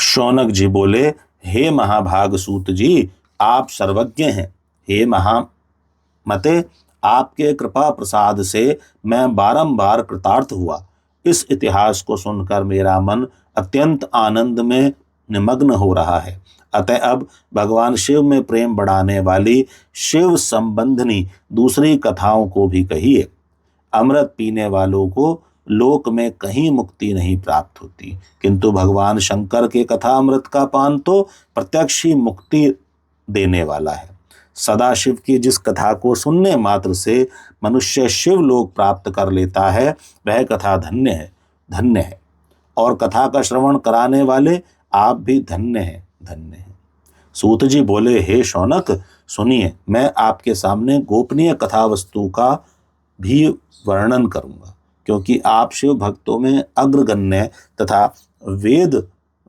शौनक जी बोले, हे महाभाग सूत जी, आप सर्वज्ञ हैं। हे महामते, आपके कृपा प्रसाद से मैं बारंबार कृतार्थ हुआ। इस इतिहास को सुनकर मेरा मन अत्यंत आनंद में निमग्न हो रहा है। अतः अब भगवान शिव में प्रेम बढ़ाने वाली शिव संबंधनी दूसरी कथाओं को भी कहिए। अमृत पीने वालों को लोक में कहीं मुक्ति नहीं प्राप्त होती, किंतु भगवान शंकर के कथा अमृत का पान तो प्रत्यक्ष ही मुक्ति देने वाला है। सदाशिव की जिस कथा को सुनने मात्र से मनुष्य शिवलोक प्राप्त कर लेता है, वह कथा धन्य है, धन्य है। और कथा का श्रवण कराने वाले आप भी धन्य हैं, धन्य हैं। सूत जी बोले, हे शौनक, सुनिए, मैं आपके सामने गोपनीय कथा वस्तु का भी वर्णन करूंगा, क्योंकि आप शिव भक्तों में अग्रगण्य तथा वेद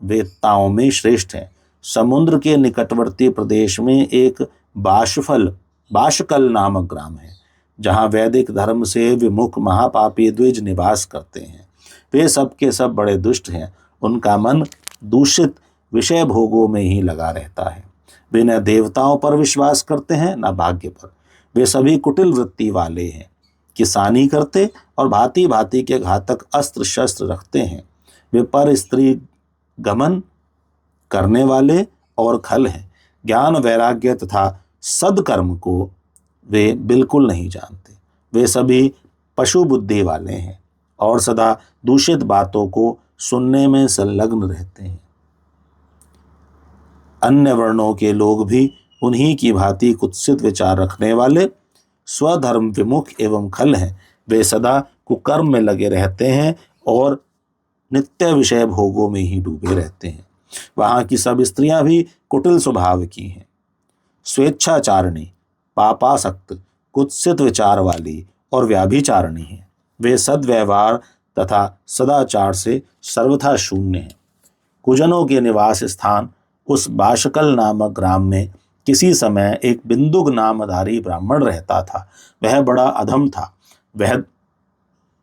वेदताओं में श्रेष्ठ हैं। समुद्र के निकटवर्ती प्रदेश में एक बाशकल नामक ग्राम है, जहाँ वैदिक धर्म से विमुख महापापी द्विज निवास करते हैं। वे सब के सब बड़े दुष्ट हैं। उनका मन दूषित विषय भोगों में ही लगा रहता है। वे न देवताओं पर विश्वास करते हैं, न भाग्य पर। वे सभी कुटिल वृत्ति वाले हैं, किसानी करते और भांति भांति के घातक अस्त्र शस्त्र रखते हैं। वे पर स्त्री गमन करने वाले और खल हैं। ज्ञान वैराग्य तथा सदकर्म को वे बिल्कुल नहीं जानते। वे सभी पशु बुद्धि वाले हैं और सदा दूषित बातों को सुनने में संलग्न रहते हैं। अन्य वर्णों के लोग भी उन्हीं की भांति कुत्सित विचार रखने वाले स्वधर्म विमुख एवं खल हैं। वे सदा कुकर्म में लगे रहते हैं और नित्य विषय भोगों में ही डूबे रहते हैं। वहां की सब स्त्रियां भी कुटिल स्वभाव की हैं, स्वेच्छाचारिणी, पापासक्त, कुत्सित विचार वाली और व्याभिचारिणी हैं। वे सद्व्यवहार तथा सदाचार से सर्वथा शून्य हैं। कुजनों के निवास स्थान उस बाशकल नामक ग्राम में किसी समय एक बिंदुक नामधारी ब्राह्मण रहता था। वह बड़ा अधम था। वह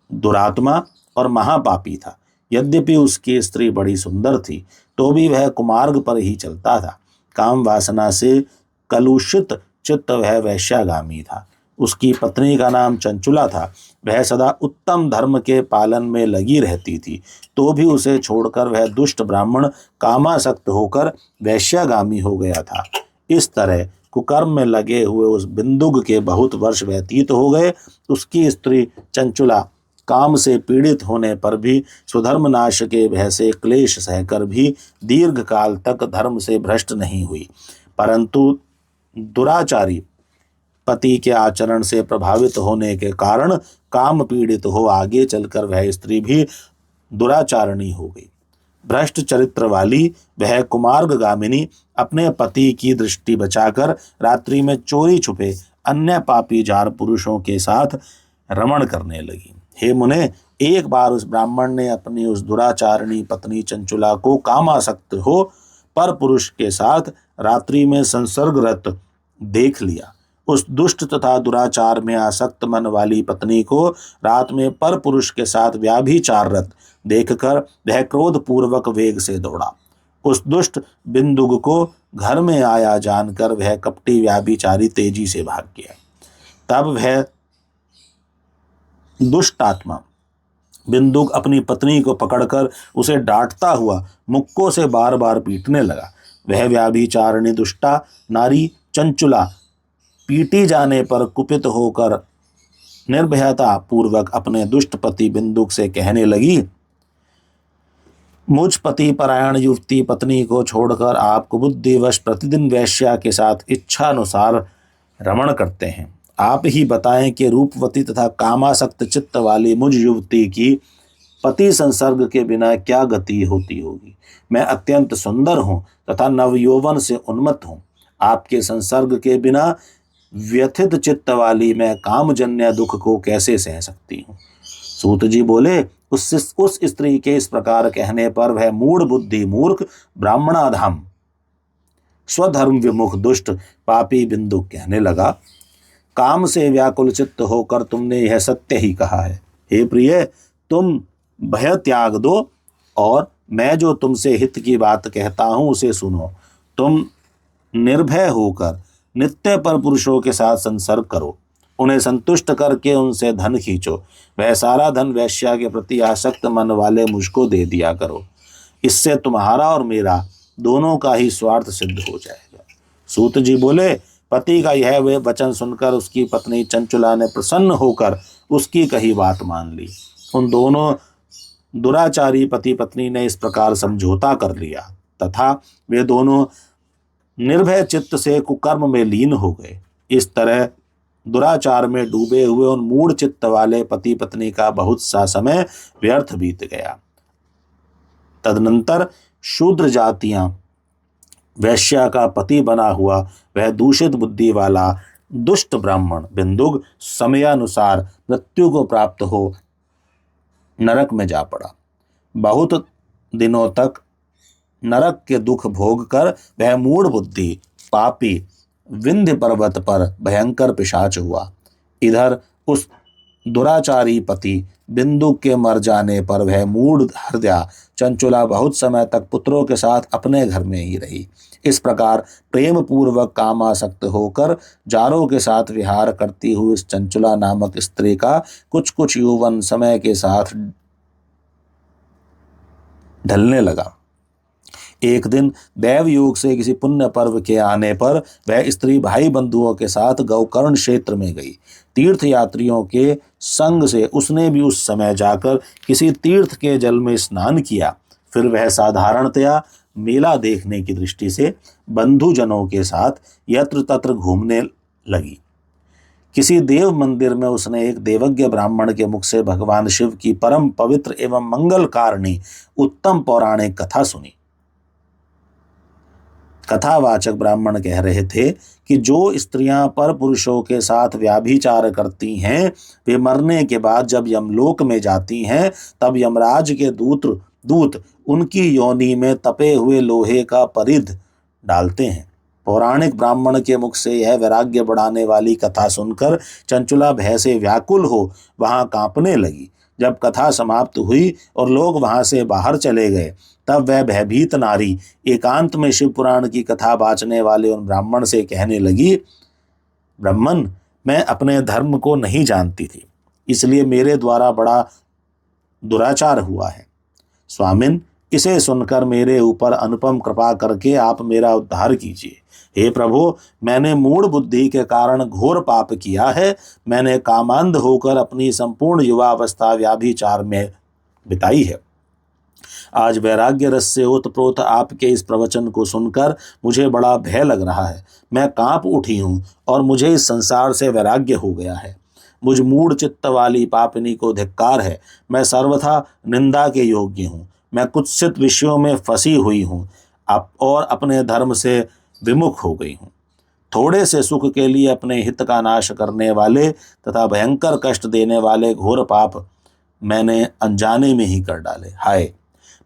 दुरात्मा और महापापी था। यद्यपि उसकी स्त्री बड़ी सुंदर थी, तो भी वह कुमार्ग पर ही चलता था। काम वासना से कलुषित चित्त वह वैश्यागामी था। उसकी पत्नी का नाम चंचुला था। वह सदा उत्तम धर्म के पालन में लगी रहती थी, तो भी उसे छोड़कर वह दुष्ट ब्राह्मण कामासक्त होकर वैश्यागामी हो गया था। इस तरह कुकर्म में लगे हुए उस बिंदुक के बहुत वर्ष व्यतीत हो गए। उसकी स्त्री चंचुला काम से पीड़ित होने पर भी स्वधर्म नाश के भय से क्लेश सहकर भी दीर्घ काल तक धर्म से भ्रष्ट नहीं हुई, परंतु दुराचारी पति के आचरण से प्रभावित होने के कारण काम पीड़ित हो आगे चलकर वह स्त्री भी दुराचारणी हो गई। भ्रष्ट चरित्र वाली वह कुमार्गामिनी अपने पति की दृष्टि बचाकर रात्रि में चोरी छुपे अन्य पापी जार पुरुषों के साथ रमण करने लगी। हे मुने, एक बार उस ब्राह्मण ने अपनी उस दुराचारणी पत्नी चंचुला को कामासक्त हो पर पुरुष के साथ रात्रि में संसर्गरत देख लिया। उस दुष्ट तथा दुराचार में आसक्त मन वाली पत्नी को रात में पर पुरुष के साथ व्याभिचाररत देखकर वह क्रोध पूर्वक वेग से दौड़ा। उस दुष्ट बिंदुक को घर में आया जानकर वह कपटी व्याभिचारी तेजी से भाग गया। तब वह दुष्ट आत्मा बिंदुक अपनी पत्नी को पकड़कर उसे डांटता हुआ मुक्कों से बार बार पीटने लगा। वह व्याभिचारिणी दुष्टा नारी चंचुला पीटी जाने पर कुपित होकर निर्भयता पूर्वक अपने दुष्ट पति बिंदुक से कहने लगी, मुझ पति परायण युवती पत्नी को छोड़कर आप कुबुद्धिवश प्रतिदिन वैश्या के साथ इच्छानुसार रमण करते हैं। आप ही बताएं कि रूपवती तथा कामासक्त चित्त वाली मुझ युवती की पति संसर्ग के बिना क्या गति होती होगी। मैं अत्यंत सुंदर हूँ तथा नवयौवन से उन्मत्त हूँ। आपके संसर्ग के बिना व्यथित चित्त वाली मैं कामजन्य दुख को कैसे सह सकती हूँ। सूत जी बोले, उस स्त्री के इस प्रकार कहने पर वह मूढ़ बुद्धि मूर्ख ब्राह्मणाधम स्वधर्म विमुख दुष्ट पापी बिंदुक कहने लगा, काम से व्याकुल चित्त होकर तुमने यह सत्य ही कहा है। हे प्रिय, तुम भय त्याग दो और मैं जो तुमसे हित की बात कहता हूं उसे सुनो। तुम निर्भय होकर नित्य पर पुरुषों के साथ संसर्ग करो, उन्हें संतुष्ट करके उनसे धन खींचो। वह सारा धन वैश्या के प्रति आसक्त मन वाले मुझको दे दिया करो। इससे तुम्हारा और मेरा दोनों का ही स्वार्थ सिद्ध हो जाएगा। सूत जी बोले, पति का यह वे वचन सुनकर उसकी पत्नी चंचुला ने प्रसन्न होकर उसकी कही बात मान ली। उन दोनों दुराचारी पति पत्नी ने इस प्रकार समझौता कर लिया तथा वे दोनों निर्भय चित्त से कुकर्म में लीन हो गए। इस तरह दुराचार में डूबे हुए उन मूढ़ चित्त वाले पति पत्नी का बहुत सा समय व्यर्थ बीत गया। तदनंतर शूद्र जातियां वैश्या का पति बना हुआ वह दूषित बुद्धि वाला दुष्ट ब्राह्मण बिंदुक समयानुसार मृत्यु को प्राप्त हो नरक में जा पड़ा। बहुत दिनों तक नरक के दुख भोग कर वह मूढ़ बुद्धि पापी विंध्य पर्वत पर भयंकर पिशाच हुआ। इधर उस दुराचारी पति बिंदुक के मर जाने पर वह मूढ़ हृदया चंचुला बहुत समय तक पुत्रों के साथ अपने घर में ही रही। इस प्रकार प्रेम पूर्वक कामासक्त होकर जारों के साथ विहार करती हुई इस चंचुला नामक स्त्री का कुछ कुछ यौवन समय के साथ ढलने लगा। एक दिन दैव योग से किसी पुण्य पर्व के आने पर वह स्त्री भाई बंधुओं के साथ गौकर्ण क्षेत्र में गई। तीर्थ यात्रियों के संग से उसने भी उस समय जाकर किसी तीर्थ के जल में स्नान किया। फिर वह साधारणतया मेला देखने की दृष्टि से बंधुजनों के साथ यत्र तत्र घूमने लगी। किसी देव मंदिर में उसने एक देवज्ञ ब्राह्मण के मुख से भगवान शिव की परम पवित्र एवं मंगलकारिणी उत्तम पौराणिक कथा सुनी। कथावाचक ब्राह्मण कह रहे थे कि जो स्त्रियां पर पुरुषों के साथ व्याभिचार करती हैं वे मरने के बाद जब यमलोक में जाती हैं तब यमराज के दूत उनकी योनि में तपे हुए लोहे का परिध डालते हैं। पौराणिक ब्राह्मण के मुख से यह वैराग्य बढ़ाने वाली कथा सुनकर चंचुला भय से व्याकुल हो वहां कांपने लगी। जब कथा समाप्त हुई और लोग वहां से बाहर चले गए तब वह भयभीत नारी एकांत में शिव पुराण की कथा बाँचने वाले उन ब्राह्मण से कहने लगी, ब्राह्मण, मैं अपने धर्म को नहीं जानती थी, इसलिए मेरे द्वारा बड़ा दुराचार हुआ है। स्वामिन, इसे सुनकर मेरे ऊपर अनुपम कृपा करके आप मेरा उद्धार कीजिए। हे प्रभु, मैंने मूढ़ बुद्धि के कारण घोर पाप किया है। मैंने कामांध होकर अपनी संपूर्ण युवावस्था व्याभिचार में बिताई है। आज वैराग्य रस से ओतप्रोत आपके इस प्रवचन को सुनकर मुझे बड़ा भय लग रहा है। मैं कांप उठी हूँ और मुझे इस संसार से वैराग्य हो गया है। मुझ मूढ़ चित्त वाली पापिनी को धिक्कार है। मैं सर्वथा निंदा के योग्य हूँ। मैं कुत्सित विषयों में फंसी हुई हूँ और अपने धर्म से विमुख हो गई हूँ। थोड़े से सुख के लिए अपने हित का नाश करने वाले तथा भयंकर कष्ट देने वाले घोर पाप मैंने अनजाने में ही कर डाले। हाय,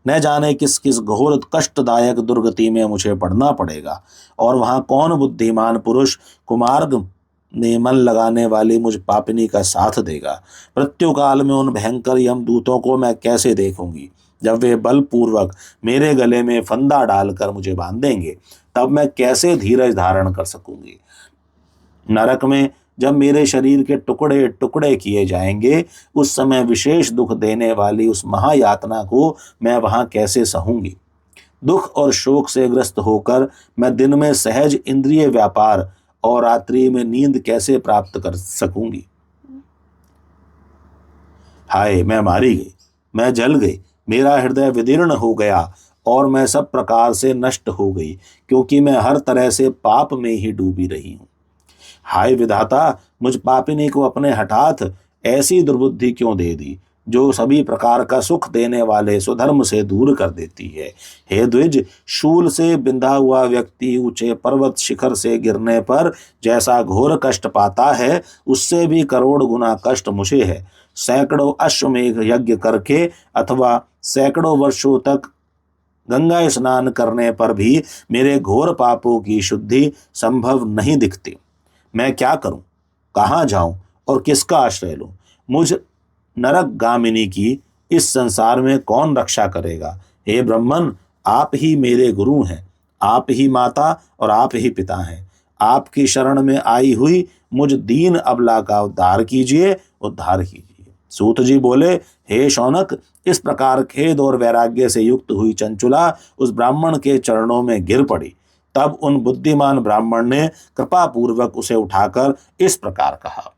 न जाने किस किस घोर कष्टदायक दुर्गति में मुझे पड़ना पड़ेगा और वहाँ कौन बुद्धिमान पुरुष कुमार्ग में मन लगाने वाली मुझ पापिनी का साथ देगा। मृत्यु काल में उन भयंकर यमदूतों को मैं कैसे देखूंगी। जब वे बलपूर्वक मेरे गले में फंदा डालकर मुझे बांधेंगे तब मैं कैसे धीरज धारण कर सकूंगी। नरक में जब मेरे शरीर के टुकड़े टुकड़े किए जाएंगे उस समय विशेष दुख देने वाली उस महायातना को मैं वहां कैसे सहूंगी। दुख और शोक से ग्रस्त होकर मैं दिन में सहज इंद्रिय व्यापार और रात्रि में नींद कैसे प्राप्त कर सकूंगी। हाय, मैं मारी गई, मैं जल गई, मेरा हृदय विदीर्ण हो गया और मैं सब प्रकार से नष्ट हो गई, क्योंकि मैं हर तरह से पाप में ही डूबी रही हूँ। हाय विधाता, मुझ पापिनी को अपने हठात ऐसी दुर्बुद्धि क्यों दे दी जो सभी प्रकार का सुख देने वाले सुधर्म से दूर कर देती है। हे द्विज, शूल से बिंधा हुआ व्यक्ति ऊंचे पर्वत शिखर से गिरने पर जैसा घोर कष्ट पाता है उससे भी करोड़ गुना कष्ट मुझे है। सैकड़ों अश्वमेघ यज्ञ करके अथवा सैकड़ों वर्षों तक गंगा स्नान करने पर भी मेरे घोर पापों की शुद्धि संभव नहीं दिखती। मैं क्या करूं, कहाँ जाऊं और किसका आश्रय लूं। मुझ नरक गामिनी की इस संसार में कौन रक्षा करेगा। हे ब्राह्मण, आप ही मेरे गुरु हैं, आप ही माता और आप ही पिता हैं। आपकी शरण में आई हुई मुझ दीन अबला का उद्धार कीजिए, उद्धार कीजिए। सूत जी बोले, हे शौनक, इस प्रकार खेद और वैराग्य से युक्त हुई चंचुला उस ब्राह्मण के चरणों में गिर पड़ी। तब उन बुद्धिमान ब्राह्मण ने कृपा पूर्वक उसे उठाकर इस प्रकार कहा।